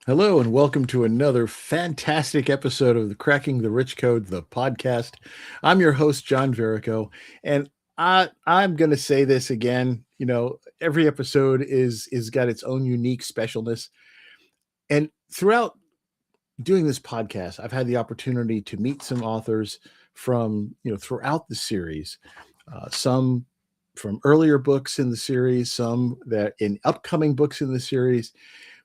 Hello and welcome to another fantastic episode of the Cracking the Rich Code, the podcast. I'm your host, John Verico, and I'm going to say this again. Every episode is got its own unique specialness, and throughout doing this podcast, I've had the opportunity to meet some authors from throughout the series, some from earlier books in the series, some that in upcoming books in the series.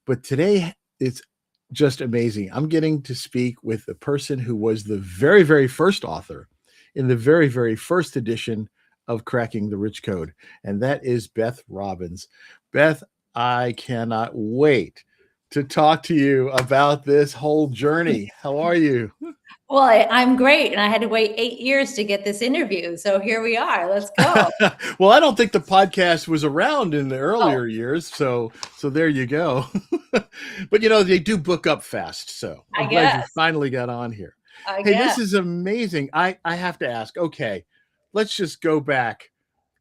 But today it's just amazing. I'm getting to speak with the person who was the very, very first author in the very, very first edition of Cracking the Rich Code, and that is Beth Robbins. Beth, I cannot wait to talk to you about this whole journey. How are you? Well, I'm great, and I had to wait 8 years to get this interview, so here we are. Let's go. Well, I don't think the podcast was around in the Oh, earlier years, so there you go. But they do book up fast, so I I'm glad you guess. finally got on here. I Hey, this guess. is amazing. I have to ask. Okay, let's just go back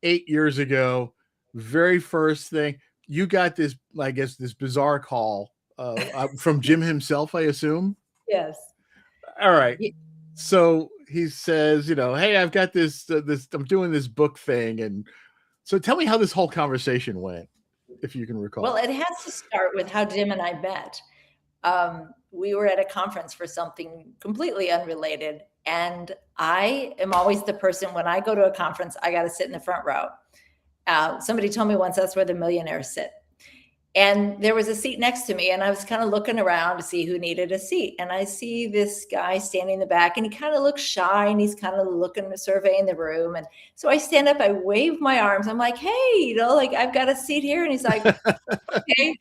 8 years ago. Very first thing you got this, I guess, this bizarre call from Jim himself, I assume. Yes. All right. Ye So he says, hey, I've got this. I'm doing this book thing, and so tell me how this whole conversation went, if you can Well, recall. it has to start with how Jim and I met. We were at a conference for something completely unrelated, and I am always the person when I go to a conference, I gotta sit in the front row. Somebody told me once that's where the millionaires sit. And there was a seat next to me, and I was kind of looking around to see who needed a seat. And I see this guy standing in the back, and he kind of looks shy, and he's kind of looking, surveying the room. And so I stand up, I wave my arms. I'm like, hey, like I've got a seat here. And he's like, okay.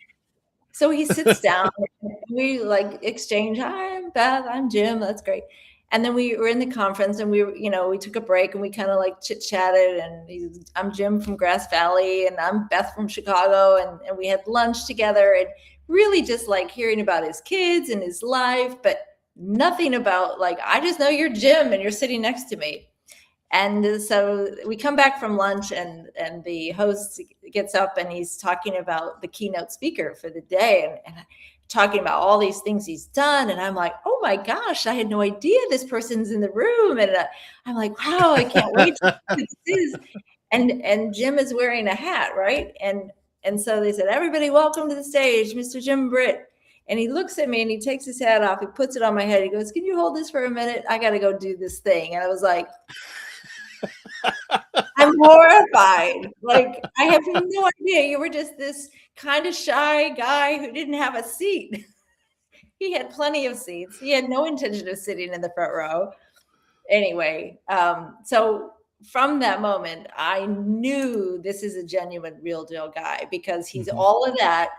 So he sits down, and we like exchange, hi, I'm Beth, I'm Jim. That's great. And then we were in the conference, and we took a break, and we kind of like chit chatted. And I'm Jim from Grass Valley, and I'm Beth from Chicago. And we had lunch together, and really just like hearing about his kids and his life, but nothing about like, I just know you're Jim and you're sitting next to me. And so we come back from lunch, and the host gets up, and he's talking about the keynote speaker for the day, and talking about all these things he's done. And I'm like, oh my gosh, I had no idea this person's in the room. And I'm like, wow, I can't wait to see who this is. And Jim is wearing a hat, right? And so they said, everybody, welcome to the stage, Mr. Jim Britt. And he looks at me, and he takes his hat off, he puts it on my head, he goes, can you hold this for a minute? I got to go do this thing. And I was like, I'm horrified. Like, I have no idea. You were just this kind of shy guy who didn't have a seat. He had plenty of seats. He had no intention of sitting in the front row. Anyway, so from that moment, I knew this is a genuine, real deal guy, because he's Mhm. all of that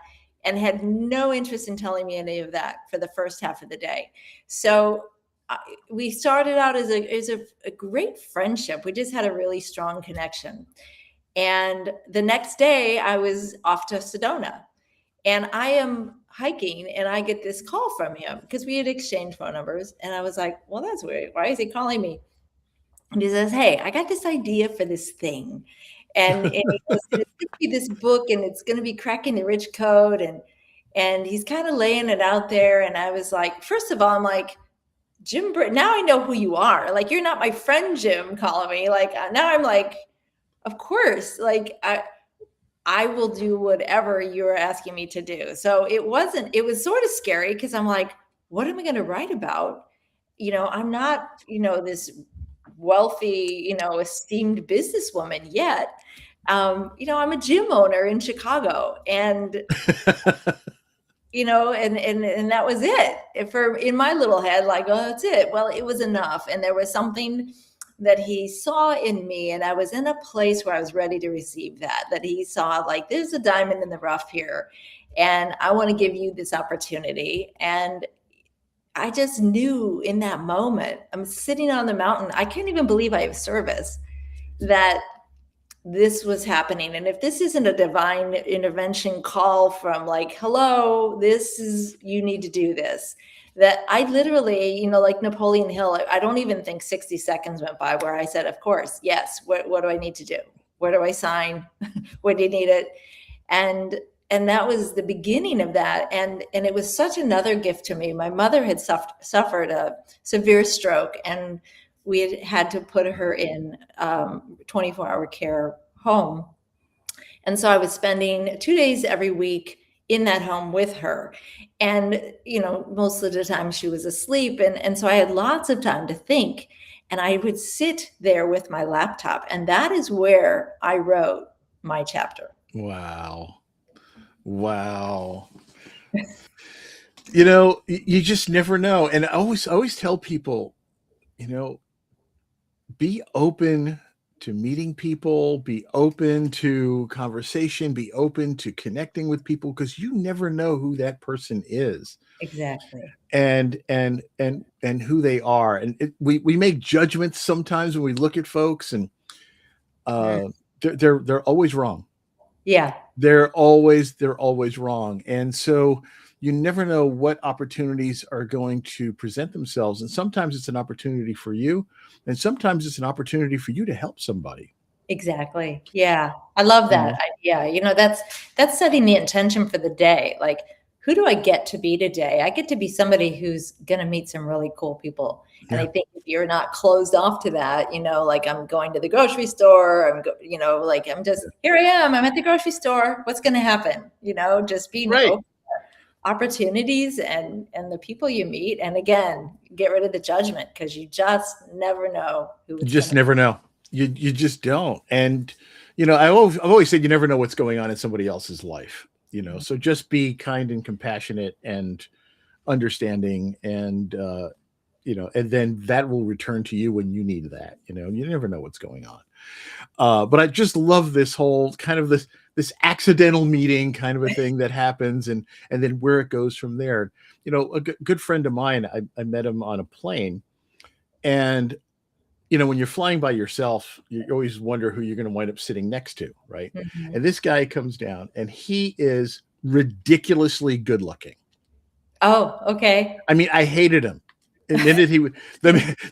and had no interest in telling me any of that for the first half of the day. So we started out as a great friendship. We just had a really strong connection. And the next day, I was off to Sedona, and I am hiking, and I get this call from him because we had exchanged phone numbers. And I was like, well, that's weird. Why is he calling me? And he says, hey, I got this idea for this thing. And he goes, it's going to be this book, and it's going to be Cracking the Rich Code. And he's kind of laying it out there. And I was like, first of all, I'm like, Jim Britt, now I know who you are. Like, you're not my friend Jim calling me. Like, now I'm like, of course, like I will do whatever you're asking me to do. So it was sort of scary, because I'm like, what am I going to write about? I'm not, this wealthy, esteemed businesswoman yet. I'm a gym owner in Chicago, and and that was it for in my little head, like, oh, that's it. Well, it was enough. And there was something that he saw in me, and I was in a place where I was ready to receive that he saw, like, there's a diamond in the rough here, and I want to give you this opportunity. And I just knew in that moment, I'm sitting on the mountain, I can't even believe I have service, that this was happening. And if this isn't a divine intervention call from, like, hello, this is, you need to do this, that I literally, like Napoleon Hill, I don't even think 60 seconds went by where I said, of course, yes, what do I need to do? Where do I sign? Where do you need it? And and that was the beginning of that. And it was such another gift to me. My mother had suffered a severe stroke, and we had to put her in 24-hour care home. And so I was spending 2 days every week in that home with her. And, most of the time she was asleep. And so I had lots of time to think. And I would sit there with my laptop. And that is where I wrote my chapter. Wow. Wow. You just never know. And I always tell people, be open to meeting people, be open to conversation, be open to connecting with people, because you never know who that person is. Exactly. And who they are. And we make judgments sometimes when we look at folks, and they're always wrong. Yeah. They're always wrong. And so you never know what opportunities are going to present themselves. And sometimes it's an opportunity for you, and sometimes it's an opportunity for you to help somebody. Exactly. Yeah. I love that idea. That's setting the intention for the day. Like, who do I get to be today? I get to be somebody who's going to meet some really cool people. And I think if you're not closed off to that, like, I'm going to the grocery store, I'm just, here I am, I'm at the grocery store. What's going to happen? Just being open to opportunities and the people you meet. And again, get rid of the judgment, because you just never know who it's You just never know. You just don't. And, I've always said you never know what's going on in somebody else's life, so just be kind and compassionate and understanding, and, and then that will return to you when you need that. You never know what's going on. But I just love this whole kind of this accidental meeting kind of a thing that happens, and then where it goes from there. A good friend of mine, I met him on a plane, and when you're flying by yourself, you always wonder who you're going to wind up sitting next to, right? Mm-hmm. And this guy comes down, and he is ridiculously good looking. Oh, okay. I mean, I hated him. The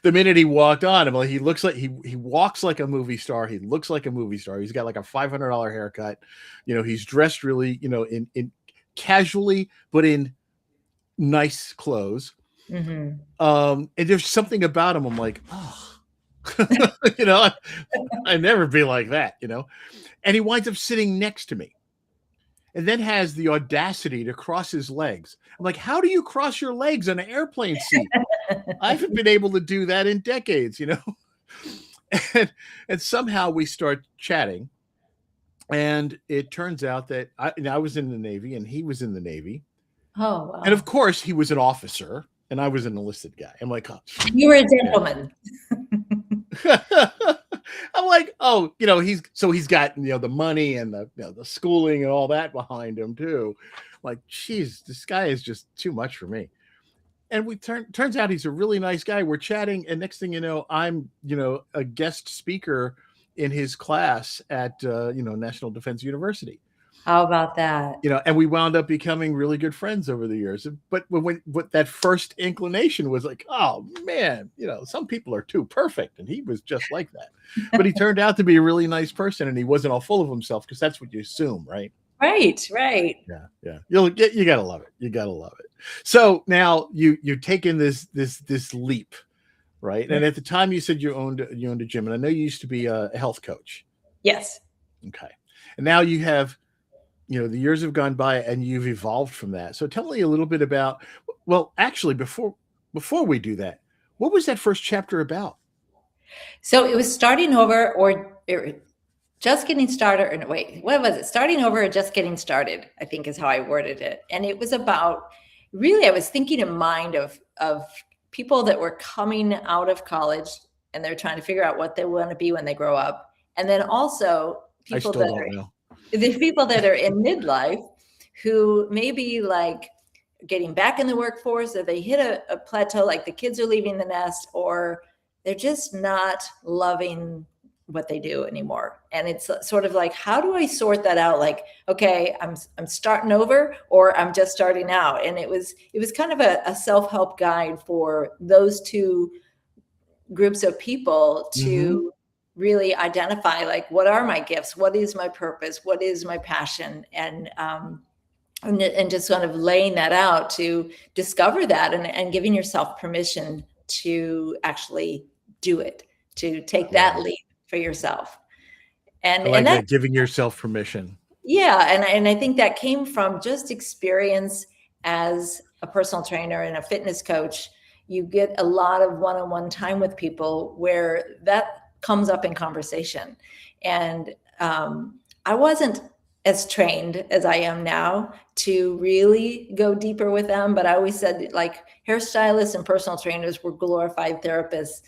minute he walked on, I'm like, he looks like he walks like a movie star. He looks like a movie star. He's got like a $500 haircut. He's dressed really, in casually, but in nice clothes. Mm-hmm. And there's something about him. I'm like, oh. I'd never be like that, and he winds up sitting next to me, and then has the audacity to cross his legs. I'm like, how do you cross your legs on an airplane seat? I haven't been able to do that in decades, and somehow we start chatting, and it turns out that I was in the Navy and he was in the Navy. Oh, wow. And of course he was an officer and I was an enlisted guy. I'm like, oh, you were a gentleman. I'm like, oh, he's got, the money and the schooling and all that behind him too. Like, geez, this guy is just too much for me. And turns out he's a really nice guy. We're chatting, and next thing you know, I'm, a guest speaker in his class at, National Defense University. How about that? And we wound up becoming really good friends over the years. But what that first inclination was like, oh man, some people are too perfect, and he was just like that. But he turned out to be a really nice person, and he wasn't all full of himself, because that's what you assume, right? Right. Yeah. You gotta love it. You gotta love it. So now you're taking this leap, right? And at the time you said you owned a gym, and I know you used to be a health coach. Yes. Okay. And now you have, the years have gone by and you've evolved from that. So tell me a little bit about, well, actually, before we do that, what was that first chapter about? So it was starting over or just getting started. Or wait, what was it? Starting over or just getting started, I think is how I worded it. And it was about, really, I was thinking in mind of people that were coming out of college and they're trying to figure out what they want to be when they grow up. And then also people that are in midlife who maybe like getting back in the workforce, or they hit a plateau, like the kids are leaving the nest, or they're just not loving what they do anymore. And it's sort of like, how do I sort that out? Like, okay, I'm starting over, or I'm just starting out. And it was kind of a self-help guide for those two groups of people to really identify, like, what are my gifts? What is my purpose? What is my passion? And and just kind of laying that out to discover that, and giving yourself permission to actually do it, to take that leap for yourself. I And like that, that, giving yourself permission. yeah, and I think that came from just experience as a personal trainer and a fitness coach. You get a lot of one-on-one time with people where that comes up in conversation. And I wasn't as trained as I am now to really go deeper with them, but I always said, like, hairstylists and personal trainers were glorified therapists.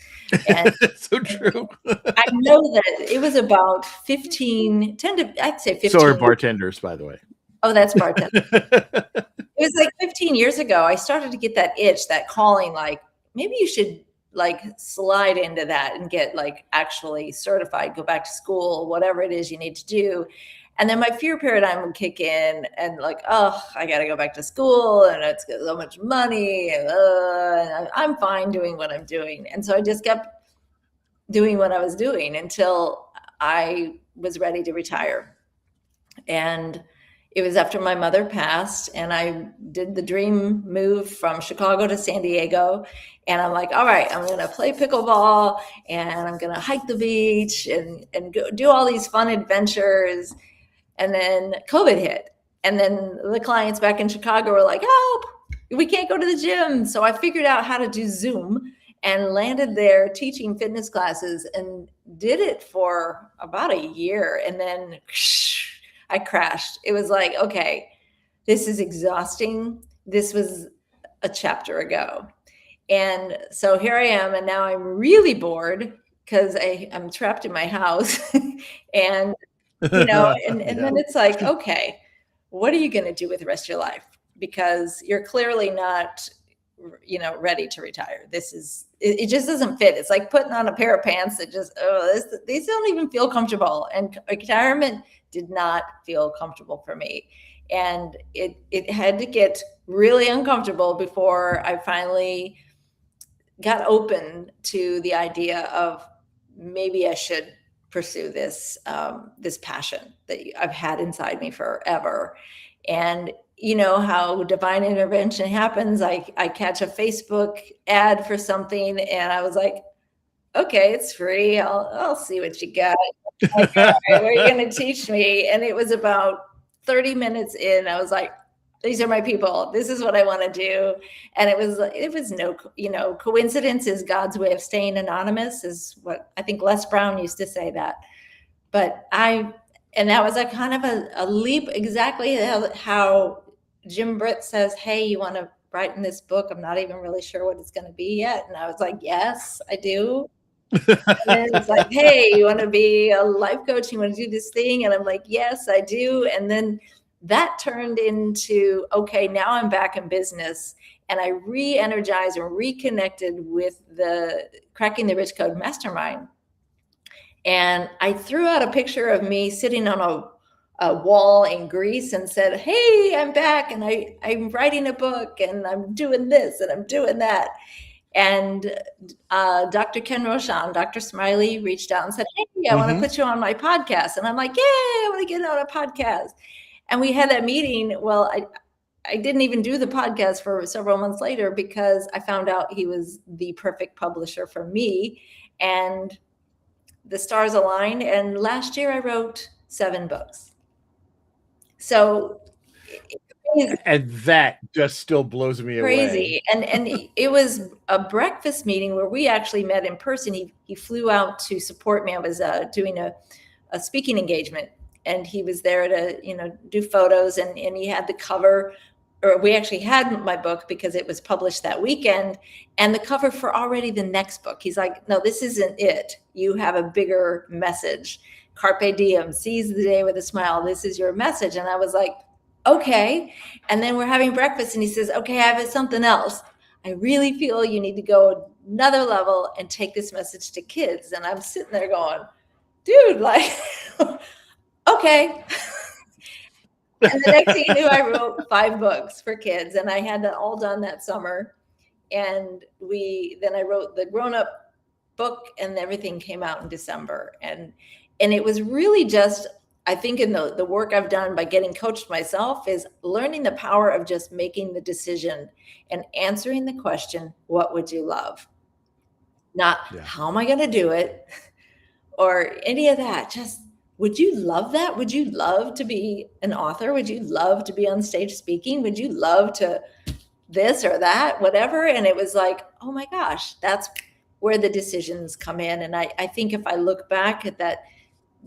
And So true. I know that it was about 15, 10 to, I'd say So are 15. bartenders, by the way. Oh, that's bartender. It was like 15 years ago, I started to get that itch, that calling, like, maybe you should like slide into that and get like actually certified, go back to school, whatever it is you need to do. And then my fear paradigm would kick in, and like, oh, I got to go back to school, and it's so much money, and I'm fine doing what I'm doing. And so I just kept doing what I was doing until I was ready to retire. And it was after my mother passed, and I did the dream move from Chicago to San Diego. And I'm like, all right, I'm going to play pickleball, and I'm going to hike the beach, and go do all these fun adventures. And then COVID hit. And then the clients back in Chicago were like, help, we can't go to the gym. So I figured out how to do Zoom and landed there teaching fitness classes, and did it for about a year. And then I crashed. It was like, okay, this is exhausting. This was a chapter ago. And so here I am, and now I'm really bored because I'm trapped in my house. And, and then it's like, okay, what are you going to do with the rest of your life? Because you're clearly not, ready to retire. It just doesn't fit. It's like putting on a pair of pants that just, these don't even feel comfortable. And retirement did not feel comfortable for me. And it had to get really uncomfortable before I finally got open to the idea of maybe I should pursue this passion that I've had inside me forever. And you know how divine intervention happens. I catch a Facebook ad for something, and I was like, okay, it's free. I'll see what you got. Like, all right, what are you going to teach me? And it was about 30 minutes in. I was like, these are my people. This is what I want to do. And it was no, coincidence is God's way of staying anonymous, is what I think Les Brown used to say that. But and that was a kind of a leap, exactly how Jim Britt says, hey, you want to write in this book? I'm not even really sure what it's going to be yet. And I was like, yes, I do. And it's like, hey, you want to be a life coach? You want to do this thing? And I'm like, yes, I do. And then that turned into, okay, now I'm back in business. And I re-energized and reconnected with the Cracking the Rich Code Mastermind. And I threw out a picture of me sitting on a wall in Greece and said, hey, I'm back, and I'm writing a book, and I'm doing this and I'm doing that. And Dr. Ken Roshan, Dr. Smiley, reached out and said, hey, I want to put you on my podcast. And I'm like, yay, I want to get on a podcast. And we had that meeting. Well, I didn't even do the podcast for several months later, because I found out he was the perfect publisher for me. And the stars aligned. And last year I wrote 7 books. So and that just still blows me crazy. away. And it was a breakfast meeting where we actually met in person. He flew out to support me. I was doing a speaking engagement, and he was there to, do photos, and he had the cover, or we actually had my book because it was published that weekend, and the cover for already the next book. He's like, no, this isn't it. You have a bigger message. Carpe diem, seize the day with a smile. This is your message. And I was like, okay. And then we're having breakfast, and he says, okay, I have something else. I really feel you need to go another level and take this message to kids. And I'm sitting there going, dude, like, okay. And the next thing you knew, I wrote 5 books for kids, and I had that all done that summer. And then I wrote the grown-up book, and everything came out in December. And it was really just, I think in the work I've done by getting coached myself is learning the power of just making the decision and answering the question, what would you love? Not how am I going to do it or any of that. Just, would you love that? Would you love to be an author? Would you love to be on stage speaking? Would you love to this or that, whatever? And it was like, oh my gosh, that's where the decisions come in. And I think if I look back at that,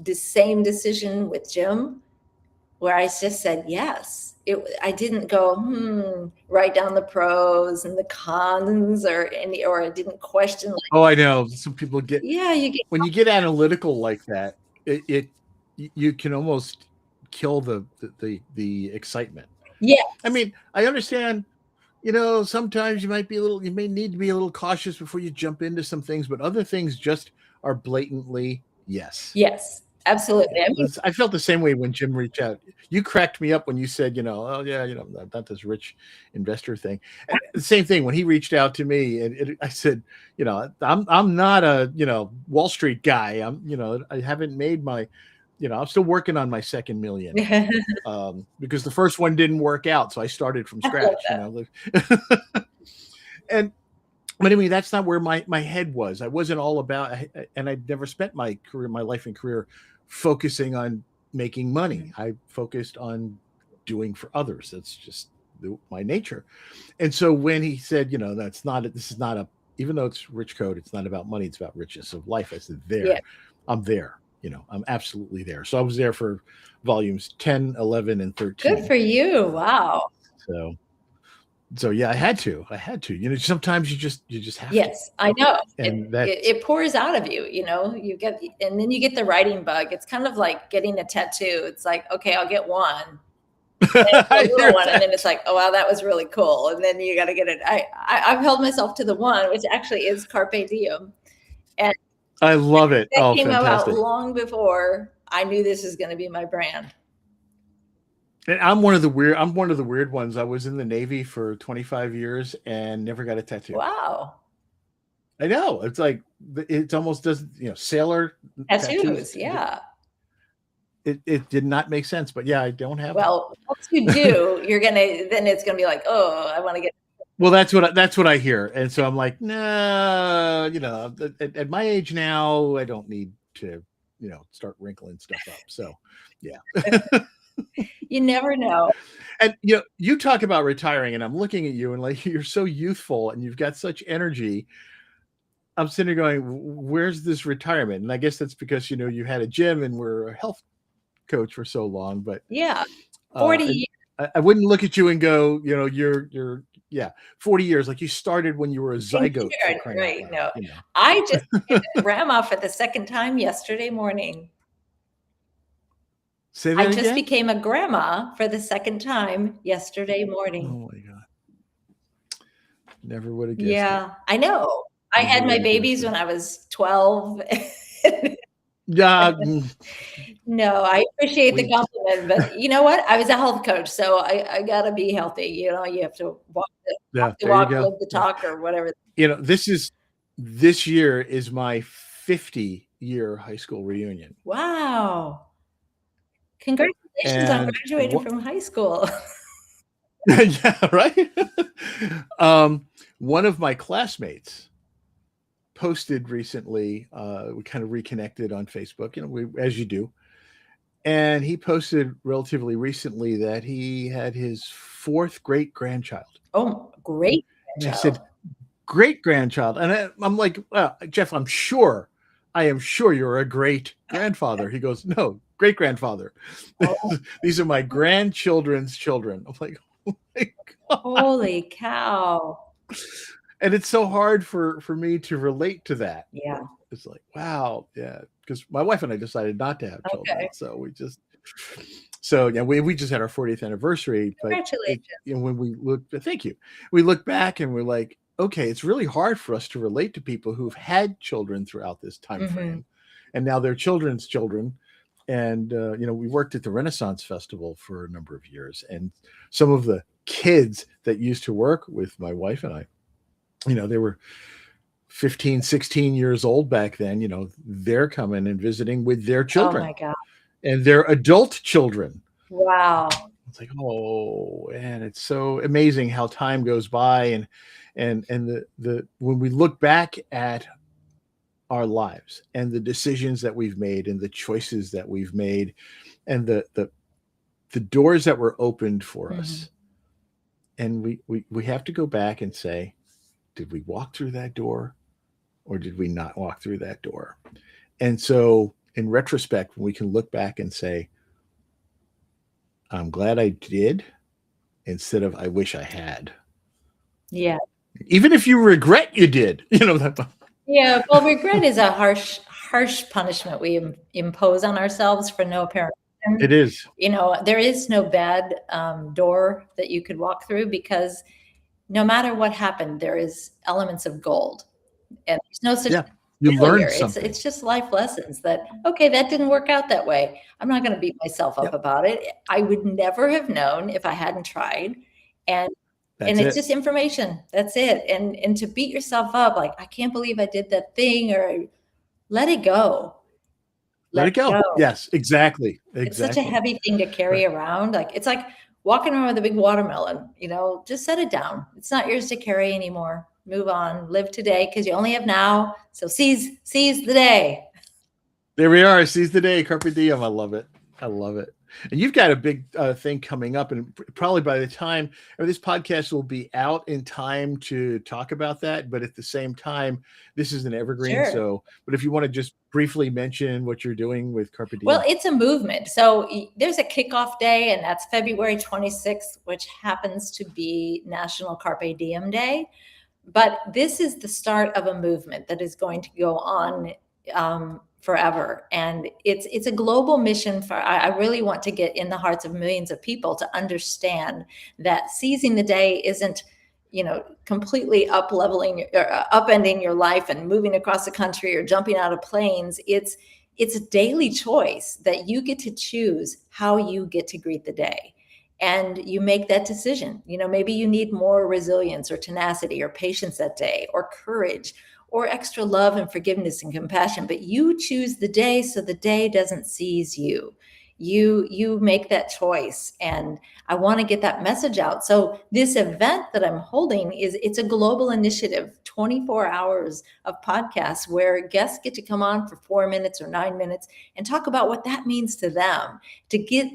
the same decision with Jim, where I just said yes. I didn't go, write down the pros and the cons or I didn't question. Like, oh, I know. Some people get, you get, when you get analytical like that, you can almost kill the excitement. yeah. I mean, I understand, sometimes you may need to be a little cautious before you jump into some things, but other things just are blatantly yes. Yes, absolutely. I felt the same way when Jim reached out. You cracked me up when you said, oh yeah, not this rich investor thing. And the same thing when he reached out to me, and I said, I'm not a Wall Street guy. I haven't made my, I'm still working on my second million because the first one didn't work out, so I started from scratch. But anyway, that's not where my head was. I wasn't all about, and I'd never spent my life and career focusing on making money. I focused on doing for others. That's just my nature. And so when he said, this is not even though it's Rich Code, it's not about money, it's about richness of life. I said, I'm there. I'm absolutely there. So I was there for volumes 10, 11, and 13. Good for you. Wow. So yeah, I had to, sometimes you just have to. Yes, I know. And it pours out of you, and then you get the writing bug. It's kind of like getting a tattoo. It's like, okay, I'll get one. And little one, and then it's like, oh wow, that was really cool. And then you got to get it. I've held myself to the one, which actually is Carpe Diem. And I love it. That came out long before I knew this was going to be my brand. And I'm one of the weird ones. I was in the Navy for 25 years and never got a tattoo. Wow. I know. It's like, it almost doesn't, sailor tattoos. Yeah. It did not make sense, but yeah, I don't have. Well, once you do, then it's going to be like, oh, I want to get. Well, that's what I hear. And so I'm like, no, at my age now, I don't need to, start wrinkling stuff up. So yeah. You never know. And you talk about retiring, and I'm looking at you, and like, you're so youthful and you've got such energy. I'm sitting there going, where's this retirement? And I guess that's because you had a gym and were a health coach for so long. But yeah, 40 years. I wouldn't look at you and go, you're 40 years. Like, you started when you were a zygote. Right. No, I just became a grandma for the second time yesterday morning. Say that I just again? became a grandma for the second time yesterday morning. Oh my God. Never would have guessed it. Yeah, I know. I had my babies when I was 12. Yeah. No, I appreciate the compliment, but you know what? I was a health coach, so I got to be healthy. You have to walk live the talk, or whatever. This year is my 50-year high school reunion. Wow. Congratulations on graduating from high school. Yeah, right. One of my classmates posted recently, we kind of reconnected on Facebook, as you do. And he posted relatively recently that he had his 4th great-grandchild. Oh, great grandchild. I said, great-grandchild. And I'm like, well, Jeff, I am sure you're a great grandfather. He goes, no, great-grandfather. Oh. These are my grandchildren's children. I'm like, oh my God. Holy cow. And it's so hard for me to relate to that. Yeah. It's like, wow. Yeah. Because my wife and I decided not to have children. Okay. So we just had our 40th anniversary. Congratulations. But when we thank you. We look back and we're like, okay, it's really hard for us to relate to people who've had children throughout this time frame. And now they're children's children. And, we worked at the Renaissance Festival for a number of years. And some of the kids that used to work with my wife and I, they were 15, 16 years old back then. They're coming and visiting with their children. Oh my God. and their adult children. Wow. It's like, oh, and it's so amazing how time goes by, and the when we look back at our lives and the decisions that we've made and the choices that we've made and the doors that were opened for us, and we have to go back and say, did we walk through that door or did we not walk through that door? And so in retrospect, we can look back and say, I'm glad I did, instead of I wish I had. Yeah. Even if you regret you did, that. Yeah. Well, regret is a harsh punishment we impose on ourselves for no apparent reason. It is. There is no bad door that you could walk through, because no matter what happened, there is elements of gold, and there's no such you failure. learned something. It's just life lessons that, okay, that didn't work out that way. I'm not going to beat myself up about it. I would never have known if I hadn't tried. And it's just information. That's it. And to beat yourself up, like, I can't believe I did that thing, or let it go. Let it go. Yes, exactly. It's such a heavy thing to carry around. Like, it's like walking around with a big watermelon, just set it down. It's not yours to carry anymore. Move on, live today, because you only have now. So seize the day. There we are. Seize the day. Carpe diem. I love it. And you've got a big thing coming up, and probably by the time this podcast will be out in time to talk about that. But at the same time, this is an evergreen. Sure. So, but if you want to just briefly mention what you're doing with Carpe Diem. Well, it's a movement. So there's a kickoff day, and that's February 26th, which happens to be National Carpe Diem Day. But this is the start of a movement that is going to go on forever. And it's a global mission. I really want to get in the hearts of millions of people to understand that seizing the day isn't, completely upending your life and moving across the country or jumping out of planes. It's a daily choice that you get to choose how you get to greet the day. And you make that decision. Maybe you need more resilience or tenacity or patience that day, or courage, or extra love and forgiveness and compassion. But you choose the day, so the day doesn't seize you. You make that choice. And I want to get that message out. So this event that I'm holding it's a global initiative, 24 hours of podcasts where guests get to come on for 4 minutes or 9 minutes and talk about what that means to them, to get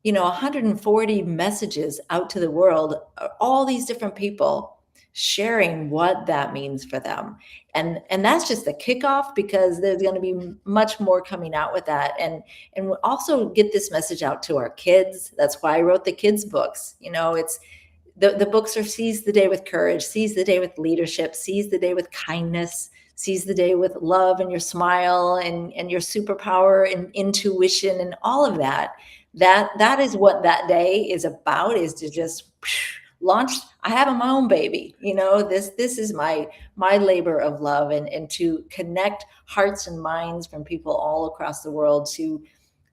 140 messages out to the world, all these different people sharing what that means for them. And that's just the kickoff, because there's going to be much more coming out with that. And we'll also get this message out to our kids. That's why I wrote the kids' books. It's the books are Seize the Day with Courage, Seize the Day with Leadership, Seize the Day with Kindness, Seize the Day with Love and your smile and your superpower and intuition and all of that. That is what that day is about, is to just launch. I have my own baby, this is my labor of love, and to connect hearts and minds from people all across the world to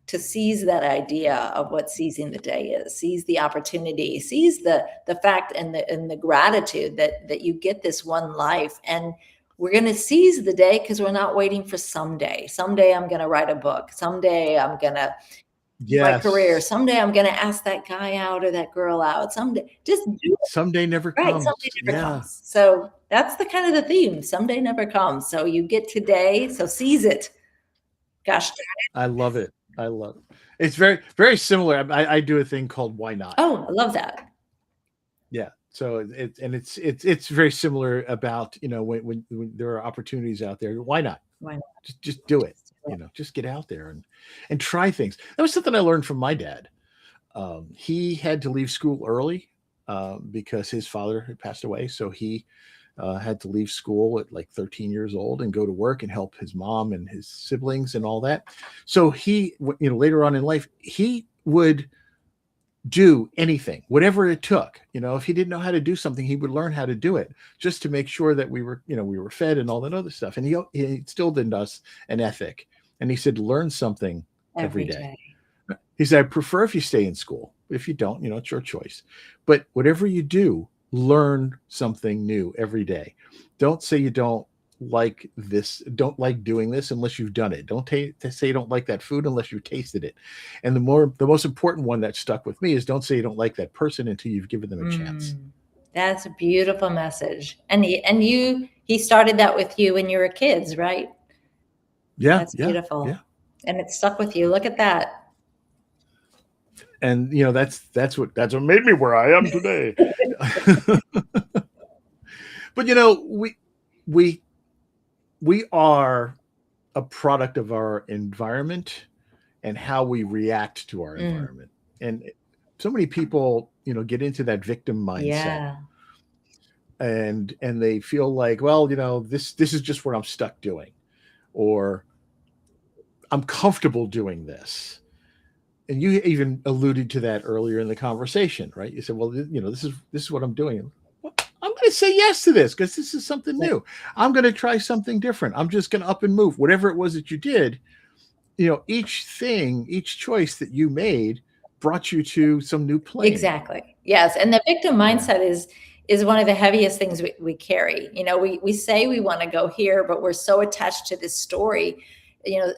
seize that idea of what seizing the day is. Seize the opportunity, seize the fact and the gratitude that you get this one life. And we're going to seize the day because we're not waiting for someday. Someday I'm going to write a book. Someday I'm going to my career. Someday I'm going to ask that guy out or that girl out. Someday, just do it. Someday never comes. Right, someday never comes. So that's the kind of the theme. Someday never comes. So you get today. So seize it. Gosh, I love it. It's very, very similar. I do a thing called Why Not. Oh, I love that. Yeah. So it's very similar about, when there are opportunities out there, why not? Why not? Just do it. Just get out there and try things. That was something I learned from my dad. He had to leave school early because his father had passed away. So he had to leave school at like 13 years old and go to work and help his mom and his siblings and all that. So he, later on in life, he would do anything, whatever it took. If he didn't know how to do something, he would learn how to do it just to make sure that we were fed and all that other stuff. And he instilled in us an ethic. And he said, learn something every day. He said, I prefer if you stay in school. If you don't, it's your choice. But whatever you do, learn something new every day. Don't say you don't like this, don't like doing this unless you've done it. Don't say you don't like that food unless you've tasted it. And the most important one that stuck with me is don't say you don't like that person until you've given them a chance. That's a beautiful message. And he started that with you when you were kids, right? Yeah, That's yeah, beautiful. yeah. And it stuck with you. Look at that. And that's what made me where I am today. But we we are a product of our environment and how we react to our environment. And so many people, get into that victim mindset, Yeah. and they feel like, well, this is just what I'm stuck doing, or I'm comfortable doing this. And you even alluded to that earlier in the conversation, right? You said, well, this is what I'm doing. Well, I'm going to say yes to this because this is something new. I'm going to try something different. I'm just going to up and move. Whatever it was that you did, each choice that you made brought you to some new plane. Exactly. Yes. And the victim mindset is one of the heaviest things we carry. We say we want to go here, but we're so attached to this story.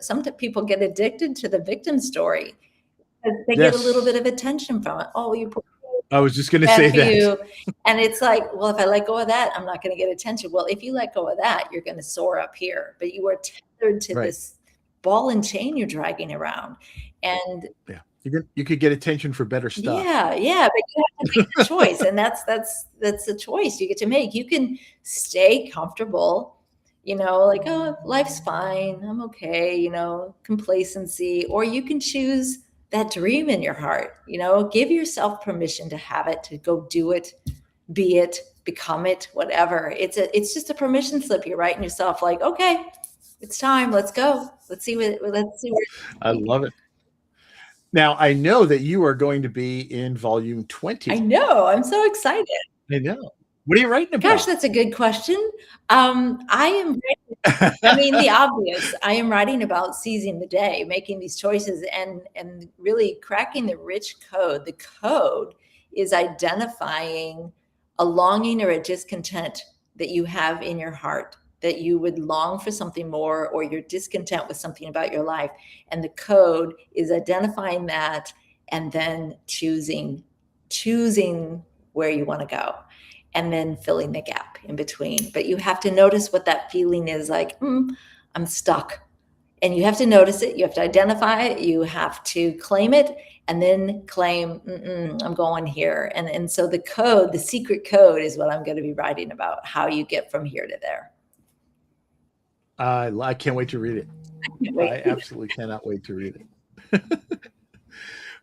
Some people get addicted to the victim story. They get a little bit of attention from it. Oh, you put I was just going to say that. And it's like, well, if I let go of that, I'm not going to get attention. Well, if you let go of that, you're going to soar up here. But you are tethered to this ball and chain you're dragging around. And yeah, you could get attention for better stuff. Yeah, but you have to make the choice, and that's the choice you get to make. You can stay comfortable, like, oh, life's fine, I'm okay, complacency, or you can choose that dream in your heart. Give yourself permission to have it, to go do it, be it, become it, whatever. It's just a permission slip you're writing yourself, like, okay, it's time, let's go, let's see where I love it. Now, I know that you are going to be in volume 20. I know. I'm so excited. I know. What are you writing about? Gosh, that's a good question. I am writing, the obvious. I am writing about seizing the day, making these choices, and really cracking the rich code. The code is identifying a longing or a discontent that you have in your heart, that you would long for something more, or you're discontent with something about your life. And the code is identifying that and then choosing where you want to go, and then filling the gap in between. But you have to notice what that feeling is like. I'm stuck. And you have to notice it. You have to identify it. You have to claim it, and then claim, I'm going here. And so the code, the secret code, is what I'm going to be writing about, how you get from here to there. I can't wait to read it. I absolutely cannot wait to read it.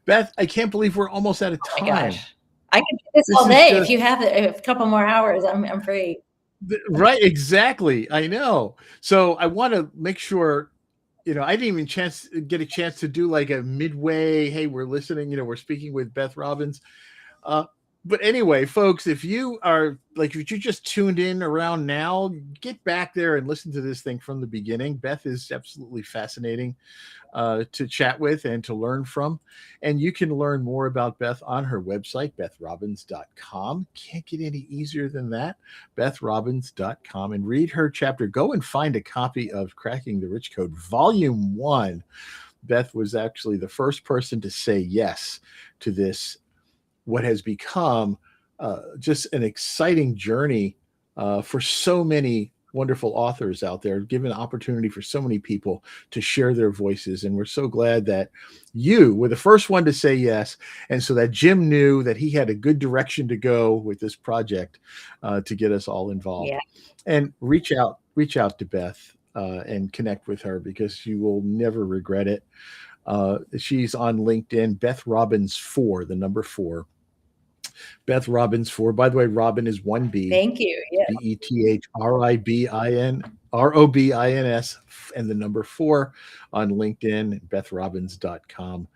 Beth, I can't believe we're almost out of time. Oh my gosh. I can do this all day. If you have a couple more hours, I'm free. Right, exactly. I know. So I want to make sure, I didn't even get a chance to do like a midway, hey, we're listening, we're speaking with Beth Robbins. But anyway, folks, if you just tuned in around now, get back there and listen to this thing from the beginning. Beth is absolutely fascinating to chat with and to learn from. And you can learn more about Beth on her website, BethRobbins.com. Can't get any easier than that, BethRobbins.com. And read her chapter. Go and find a copy of Cracking the Rich Code, Volume 1. Beth was actually the first person to say yes to this, what has become just an exciting journey for so many wonderful authors out there, given an opportunity for so many people to share their voices. And we're so glad that you were the first one to say yes. And so that Jim knew that he had a good direction to go with this project to get us all involved. Yeah. And reach out to Beth and connect with her, because you will never regret it. She's on LinkedIn, Beth Robbins 4, the number 4. Beth Robbins 4. By the way, Robin is 1 B. Thank you. Yeah. BETHRIBINS and the number 4 on LinkedIn, BethRobbins.com.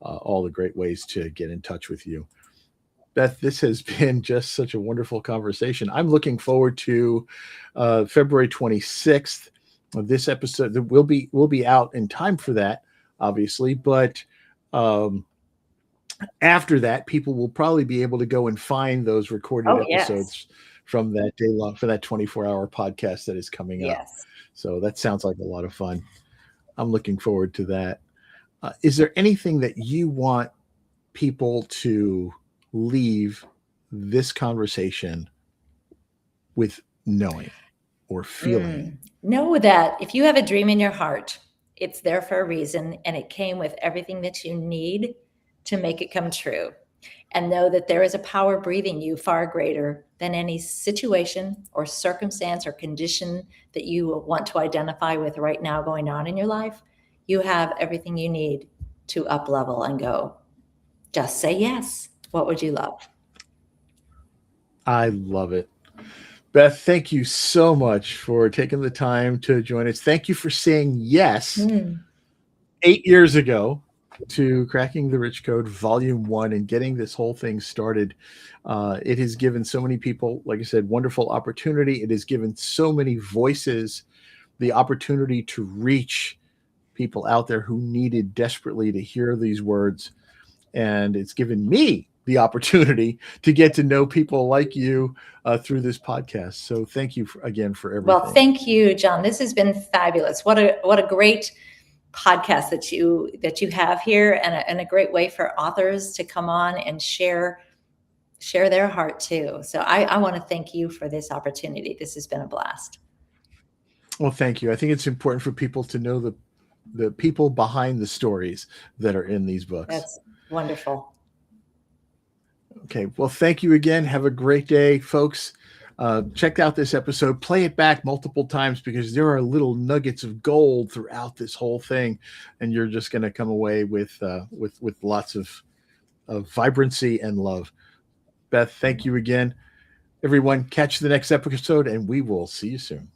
All the great ways to get in touch with you. Beth, this has been just such a wonderful conversation. I'm looking forward to February 26th. This episode that will be out in time for that, obviously, but after that, people will probably be able to go and find those recorded episodes from that day long for that 24-hour podcast that is coming up. Yes. So that sounds like a lot of fun. I'm looking forward to that. Is there anything that you want people to leave this conversation with knowing or feeling? Know that if you have a dream in your heart, it's there for a reason, and it came with everything that you need to make it come true. And know that there is a power breathing you far greater than any situation or circumstance or condition that you want to identify with right now going on in your life. You have everything you need to up level and go. Just say yes. What would you love? I love it. Beth, thank you so much for taking the time to join us. Thank you for saying yes 8 years ago to Cracking the Rich Code Volume 1 and getting this whole thing started. It has given so many people, like I said, wonderful opportunity. It has given so many voices the opportunity to reach people out there who needed desperately to hear these words. And it's given me the opportunity to get to know people like you through this podcast. So thank you again for everything. Well, thank you, John. This has been fabulous. What a great podcast that you have here, and a great way for authors to come on and share their heart too. So I want to thank you for this opportunity. This has been a blast. Well, thank you. I think it's important for people to know the people behind the stories that are in these books. That's wonderful. Okay. Well, thank you again. Have a great day, folks. Check out this episode. Play it back multiple times because there are little nuggets of gold throughout this whole thing, and you're just going to come away with lots of vibrancy and love. Beth, thank you again. Everyone, catch the next episode, and we will see you soon.